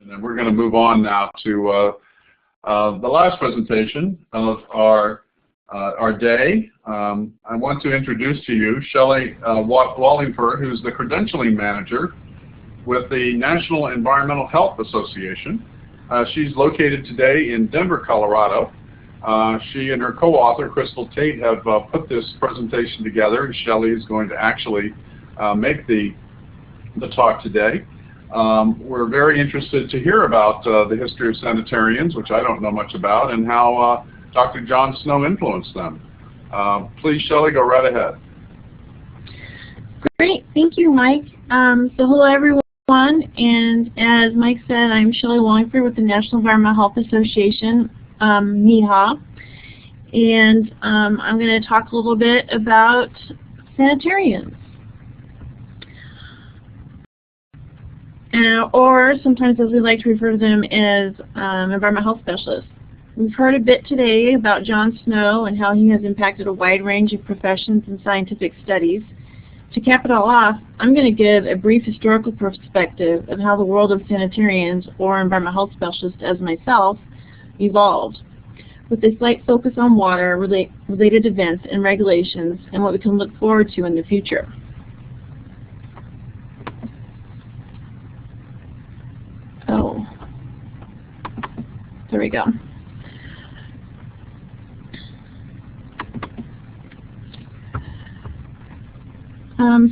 And then we're going to move on now to the last presentation of our day. I want to introduce to you Shelly Wallingford, who's the Credentialing Manager with the National Environmental Health Association. She's located today in Denver, Colorado. She and her co-author, Christyl Tate, have put this presentation together, and Shelly is going to actually make the talk today. We're very interested to hear about the history of sanitarians, which I don't know much about, and how Dr. John Snow influenced them. Please, Shelly, go right ahead. Great, thank you, Mike. So hello, everyone, and as Mike said, I'm Shelly Wallingford with the National Environmental Health Association, NEHA, and I'm going to talk a little bit about sanitarians. Or sometimes, as we like to refer to them, as environmental health specialists. We've heard a bit today about John Snow and how he has impacted a wide range of professions and scientific studies. To cap it all off, I'm going to give a brief historical perspective of how the world of sanitarians, or environmental health specialists as myself, evolved, with a slight focus on water, related events and regulations, and what we can look forward to in the future. Oh, there we go.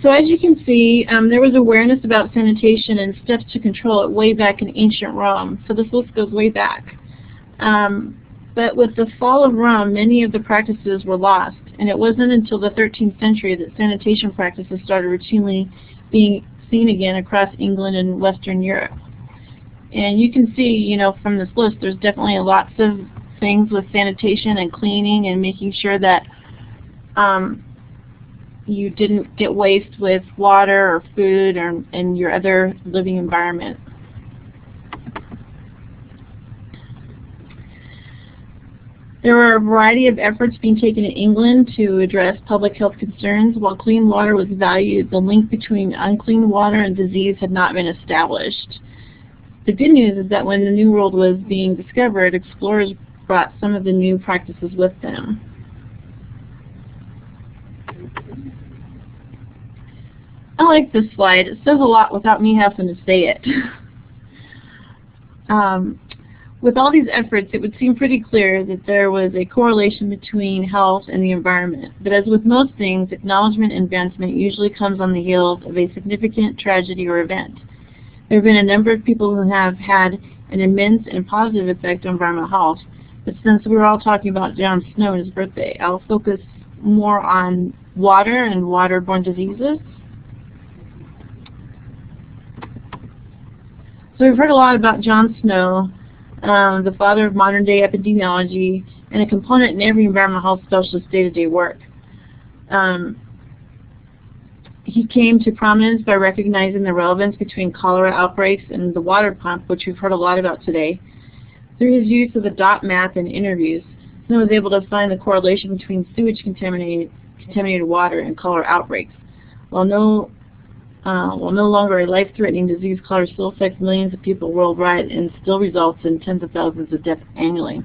So as you can see, there was awareness about sanitation and steps to control it way back in ancient Rome. So this list goes way back. But with the fall of Rome, many of the practices were lost, and it wasn't until the 13th century that sanitation practices started routinely being seen again across England and Western Europe. And you can see, you know, from this list, there's definitely lots of things with sanitation and cleaning and making sure that you didn't get waste with water or food or in your other living environment. There were a variety of efforts being taken in England to address public health concerns. While clean water was valued, the link between unclean water and disease had not been established. The good news is that when the New World was being discovered, explorers brought some of the new practices with them. I like this slide. It says a lot without me having to say it. With all these efforts, it would seem pretty clear that there was a correlation between health and the environment. But as with most things, acknowledgement and advancement usually comes on the heels of a significant tragedy or event. There have been a number of people who have had an immense and positive effect on environmental health, but since we're all talking about John Snow and his birthday, I'll focus more on water and waterborne diseases. So we've heard a lot about John Snow, the father of modern-day epidemiology, and a component in every environmental health specialist's day-to-day work. He came to prominence by recognizing the relevance between cholera outbreaks and the water pump, which we've heard a lot about today. Through his use of the dot map and interviews, Snow was able to find the correlation between sewage-contaminated water and cholera outbreaks. While no longer a life-threatening disease, cholera still affects millions of people worldwide and still results in tens of thousands of deaths annually.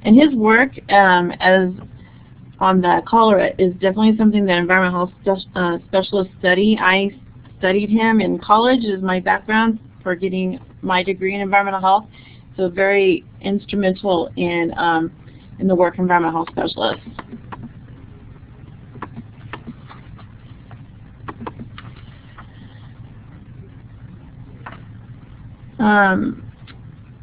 And his work on the cholera is definitely something that environmental health specialists study. I studied him in college as my background for getting my degree in environmental health, so very instrumental in the work of environmental health specialists.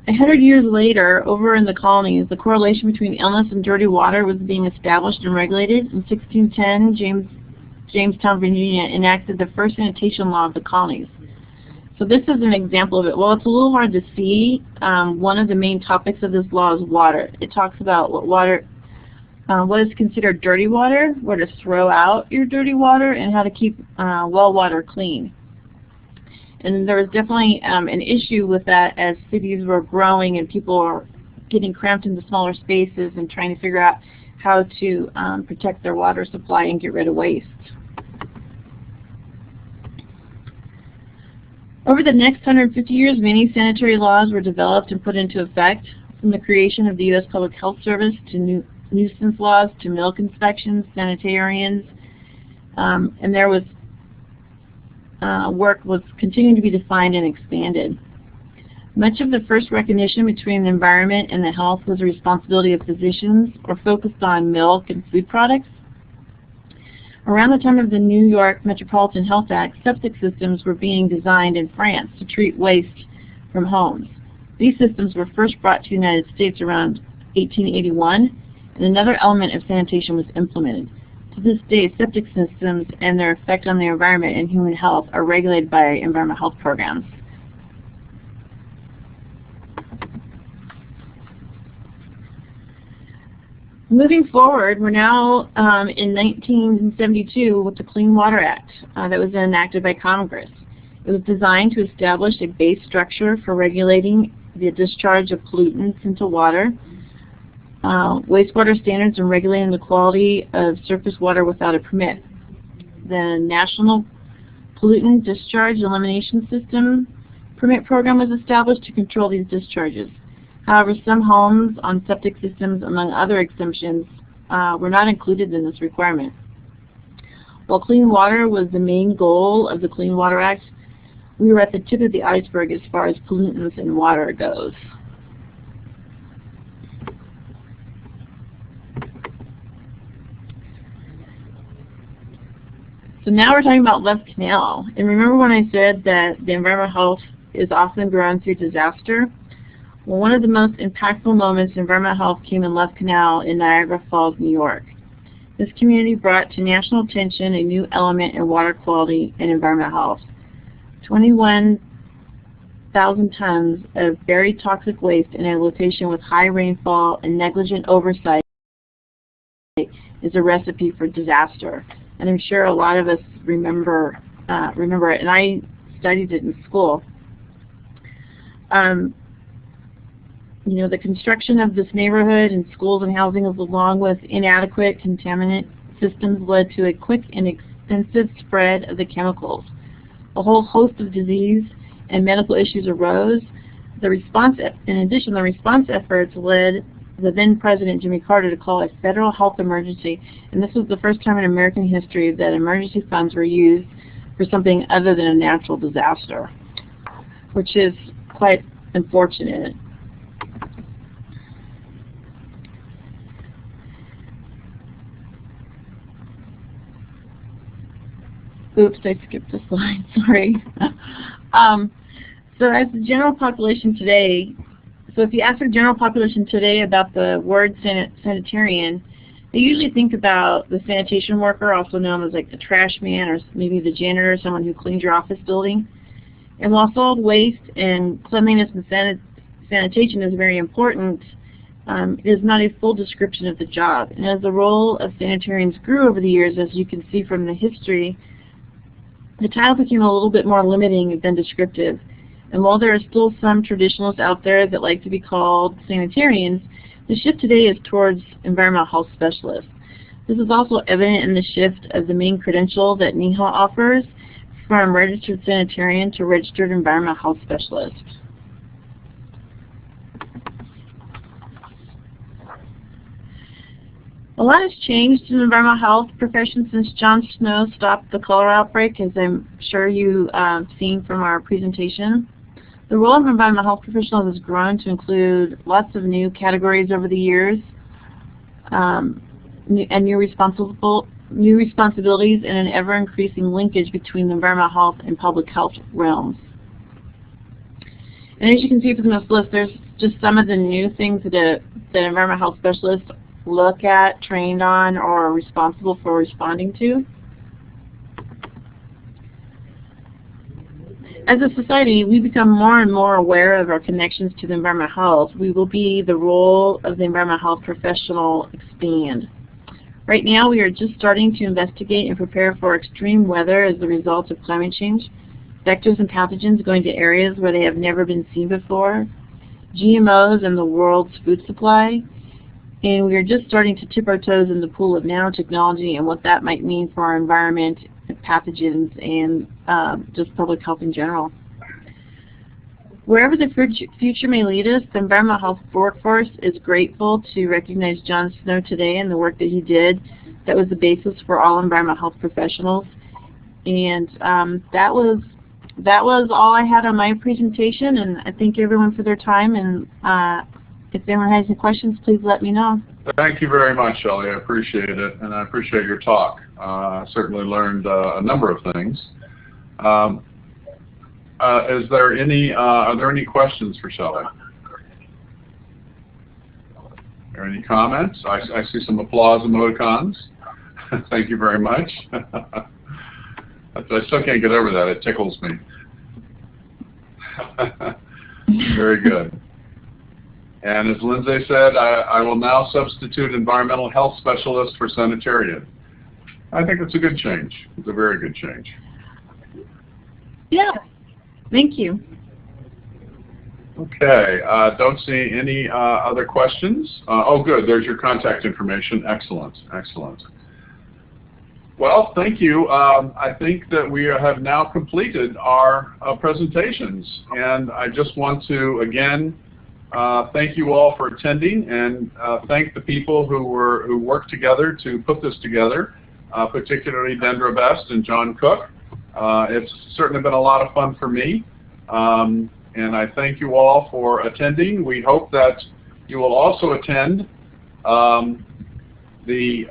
A 100 years later, over in the colonies, the correlation between illness and dirty water was being established and regulated. In 1610, Jamestown, Virginia enacted the first sanitation law of the colonies. So this is an example of it. Well, it's a little hard to see. One of the main topics of this law is water. It talks about what is considered dirty water, where to throw out your dirty water, and how to keep well water clean. And there was definitely an issue with that as cities were growing and people were getting cramped into smaller spaces and trying to figure out how to protect their water supply and get rid of waste. Over the next 150 years, many sanitary laws were developed and put into effect, from the creation of the U.S. Public Health Service to nuisance laws to milk inspections, sanitarians, and there was work was continuing to be defined and expanded. Much of the first recognition between the environment and the health was the responsibility of physicians, or focused on milk and food products. Around the time of the New York Metropolitan Health Act, septic systems were being designed in France to treat waste from homes. These systems were first brought to the United States around 1881, and another element of sanitation was implemented. To this day, septic systems and their effect on the environment and human health are regulated by environmental health programs. Moving forward, we're now in 1972 with the Clean Water Act that was enacted by Congress. It was designed to establish a base structure for regulating the discharge of pollutants into water, wastewater standards, and regulating the quality of surface water without a permit. The National Pollutant Discharge Elimination System permit program was established to control these discharges. However, some homes on septic systems, among other exemptions, were not included in this requirement. While clean water was the main goal of the Clean Water Act, we were at the tip of the iceberg as far as pollutants in water goes. So now we're talking about Love Canal. And remember when I said that the environmental health is often grown through disaster? Well, one of the most impactful moments in environmental health came in Love Canal in Niagara Falls, New York. This community brought to national attention a new element in water quality and environmental health. 21,000 tons of very toxic waste in a location with high rainfall and negligent oversight is a recipe for disaster. And I'm sure a lot of us remember it, and I studied it in school. You know, the construction of this neighborhood and schools and housing, along with inadequate contaminant systems, led to a quick and extensive spread of the chemicals. A whole host of disease and medical issues arose. In addition, the response efforts led the then President Jimmy Carter to call a federal health emergency, and this was the first time in American history that emergency funds were used for something other than a natural disaster, which is quite unfortunate. Oops, I skipped a slide, sorry. So as the general population today, so if you ask the general population today about the word sanitarian, they usually think about the sanitation worker, also known as like the trash man, or maybe the janitor, someone who cleans your office building. And while solid waste and cleanliness and sanitation is very important, it is not a full description of the job. And as the role of sanitarians grew over the years, as you can see from the history, the title became a little bit more limiting than descriptive. And while there are still some traditionalists out there that like to be called sanitarians, the shift today is towards environmental health specialists. This is also evident in the shift of the main credential that NEHA offers from registered sanitarian to registered environmental health specialist. A lot has changed in the environmental health profession since John Snow stopped the cholera outbreak, as I'm sure you've seen from our presentation. The role of environmental health professionals has grown to include lots of new categories over the years, and new responsibilities, and an ever-increasing linkage between the environmental health and public health realms. And as you can see from this list, there's just some of the new things that environmental health specialists look at, trained on, or are responsible for responding to. As a society, we become more and more aware of our connections to the environmental health. We will be the role of the environmental health professional expand. Right now, we are just starting to investigate and prepare for extreme weather as a result of climate change, vectors and pathogens going to areas where they have never been seen before, GMOs and the world's food supply, and we are just starting to tip our toes in the pool of nanotechnology and what that might mean for our environment, pathogens, and just public health in general. Wherever the future may lead us, the environmental health workforce is grateful to recognize John Snow today and the work that he did. That was the basis for all environmental health professionals. And that was all I had on my presentation, and I thank everyone for their time. And if anyone has any questions, please let me know. Thank you very much, Shelly. I appreciate it, and I appreciate your talk. I certainly learned a number of things. Are there any questions for Shelly? Are there any comments? I see some applause emoticons. Thank you very much. I still can't get over that. It tickles me. Very good. And as Lindsay said, I will now substitute environmental health specialist for sanitarian. I think it's a good change. It's a very good change. Yeah. Thank you. Okay. Don't see any other questions. Oh, good. There's your contact information. Excellent. Excellent. Well, thank you. I think that we have now completed our presentations, and I just want to again thank you all for attending, and thank the people who worked together to put this together, particularly Dendra Best and John Cook. It's certainly been a lot of fun for me, and I thank you all for attending. We hope that you will also attend the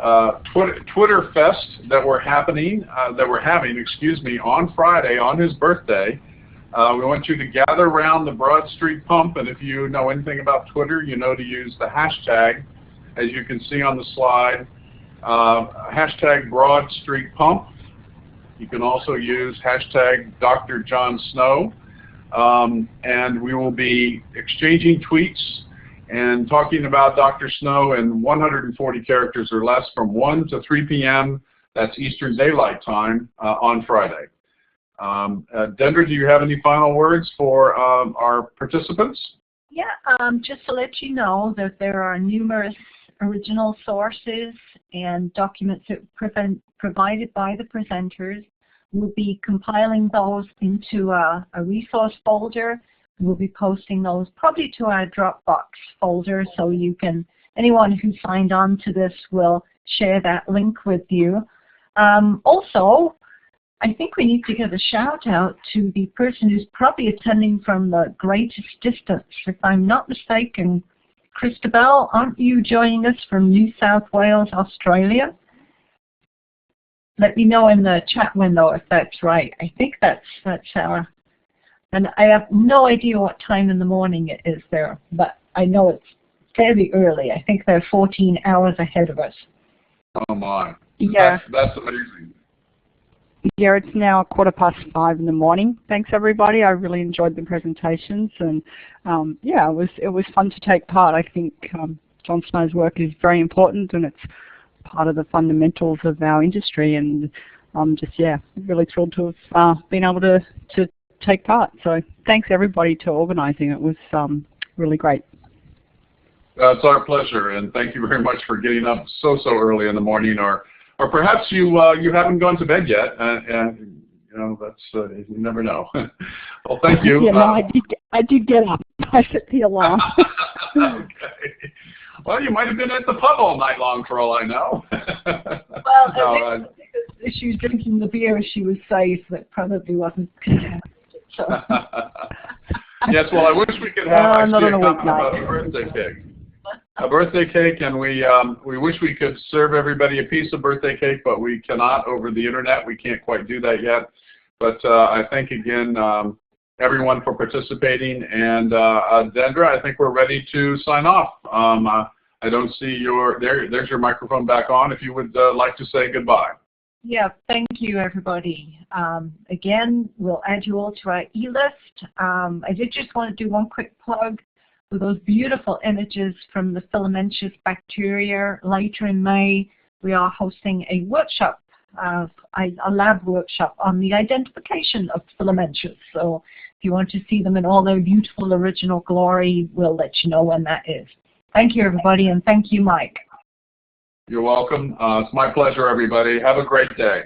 Twitter Fest that we're having, on Friday on his birthday. We want you to gather around the Broad Street Pump, and if you know anything about Twitter, you know to use the hashtag, as you can see on the slide, hashtag Broad Street Pump. You can also use hashtag Dr. John Snow, and we will be exchanging tweets and talking about Dr. Snow in 140 characters or less from 1 to 3 p.m. That's Eastern Daylight Time on Friday. Dendra, do you have any final words for our participants? Yeah, just to let you know that there are numerous original sources and documents that provided by the presenters. We'll be compiling those into a resource folder. We'll be posting those probably to our Dropbox folder, so you can, anyone who signed on to this will share that link with you. Also, I think we need to give a shout out to the person who's probably attending from the greatest distance. If I'm not mistaken, Christabel, aren't you joining us from New South Wales, Australia? Let me know in the chat window if that's right. I think that's our. And I have no idea what time in the morning it is there, but I know it's fairly early. I think they're 14 hours ahead of us. Oh my. Yeah. That's amazing. Yeah, it's now 5:15 in the morning. Thanks everybody. I really enjoyed the presentations, and yeah, it was fun to take part. I think John Snow's work is very important, and it's part of the fundamentals of our industry, and I'm just really thrilled to have been able to take part. So thanks everybody to organizing. It was really great. It's our pleasure, and thank you very much for getting up so early in the morning, or perhaps you haven't gone to bed yet, and you know, that's you never know. Well, thank you. Yeah, no, I did get up. I set the alarm. Okay. Well, you might have been at the pub all night long, for all I know. Well, no, because she was drinking the beer, she was safe. That probably wasn't. So. Yes, well, I wish we could have a birthday cake. A birthday cake, and we wish we could serve everybody a piece of birthday cake, but we cannot over the internet. We can't quite do that yet. But I thank again everyone for participating, and Dendra, I think we're ready to sign off. I don't see there's your microphone back on. If you would like to say goodbye. Yeah, thank you, everybody. Again, we'll add you all to our e-list. I did just want to do one quick plug for those beautiful images from the filamentous bacteria. Later in May, we are hosting a workshop, a lab workshop on the identification of filamentous. So if you want to see them in all their beautiful original glory, we'll let you know when that is. Thank you, everybody, and thank you, Mike. You're welcome. It's my pleasure, everybody. Have a great day.